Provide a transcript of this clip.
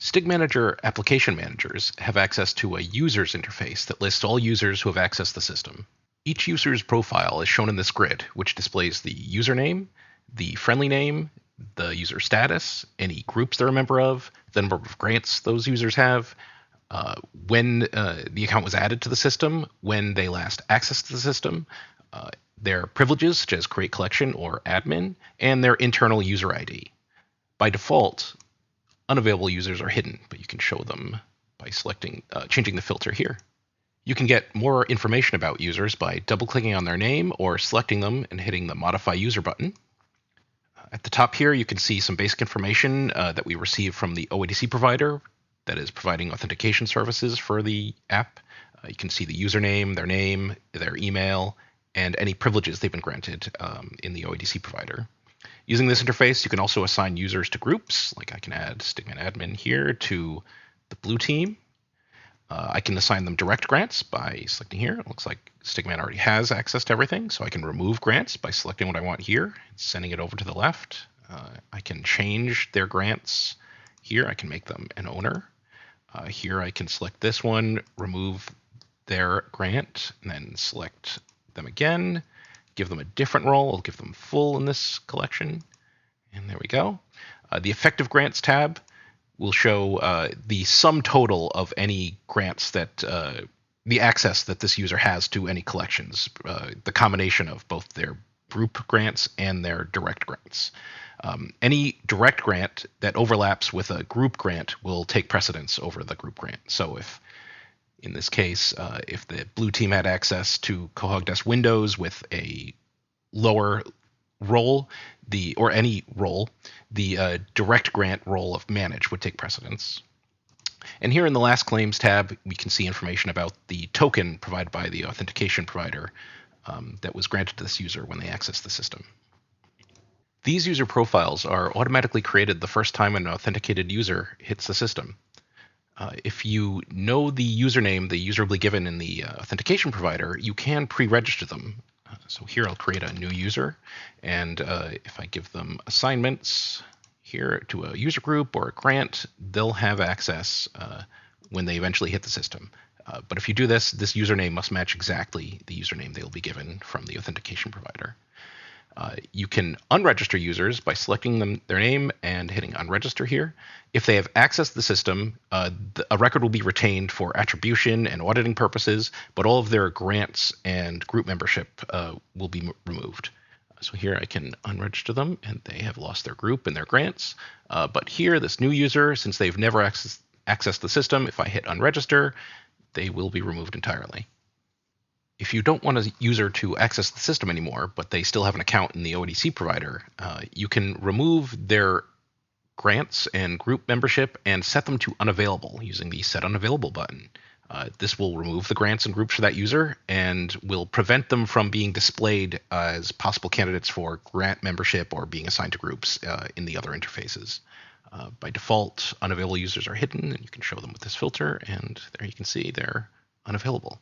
STIG Manager application managers have access to a users interface that lists all users who have accessed the system. Each user's profile is shown in this grid, which displays the username, the friendly name, the user status, any groups they're a member of, the number of grants those users have, when the account was added to the system, when they last accessed the system, their privileges, such as create collection or admin, and their internal user ID. By default, unavailable users are hidden, but you can show them by changing the filter here. You can get more information about users by double-clicking on their name or selecting them and hitting the Modify User button. At the top here, you can see some basic information that we received from the OADC provider that is providing authentication services for the app. You can see the username, their name, their email, and any privileges they've been granted in the OADC provider. Using this interface, you can also assign users to groups. Like I can add STIGman admin here to the blue team. I can assign them direct grants by selecting here. It looks like STIGman already has access to everything, so I can remove grants by selecting what I want here, sending it over to the left. I can change their grants here. I can make them an owner. Here I can select this one, remove their grant, and then select them again, give them a different role. I'll give them full in this collection. And there we go. The effective grants tab will show the sum total of any grants that the access that this user has to any collections, the combination of both their group grants and their direct grants. Any direct grant that overlaps with a group grant will take precedence over the group grant. So if, in this case, if the blue team had access to Cohog Windows with a lower role, or any role, the direct grant role of manage would take precedence. And here in the last claims tab, we can see information about the token provided by the authentication provider that was granted to this user when they accessed the system. These user profiles are automatically created the first time an authenticated user hits the system. If you know the username the user will be given in the authentication provider, you can pre-register them. So here I'll create a new user, and if I give them assignments here to a user group or a grant, they'll have access when they eventually hit the system. But if you do this, this username must match exactly the username they will be given from the authentication provider. You can unregister users by selecting their name and hitting unregister here. If they have accessed the system, a record will be retained for attribution and auditing purposes, but all of their grants and group membership will be removed. So here I can unregister them, and they have lost their group and their grants. But here, this new user, since they've never accessed the system, if I hit unregister, they will be removed entirely. If you don't want a user to access the system anymore, but they still have an account in the OADC provider, you can remove their grants and group membership and set them to unavailable using the Set Unavailable button. This will remove the grants and groups for that user and will prevent them from being displayed as possible candidates for grant membership or being assigned to groups in the other interfaces. By default, unavailable users are hidden, and you can show them with this filter, and there you can see they're unavailable.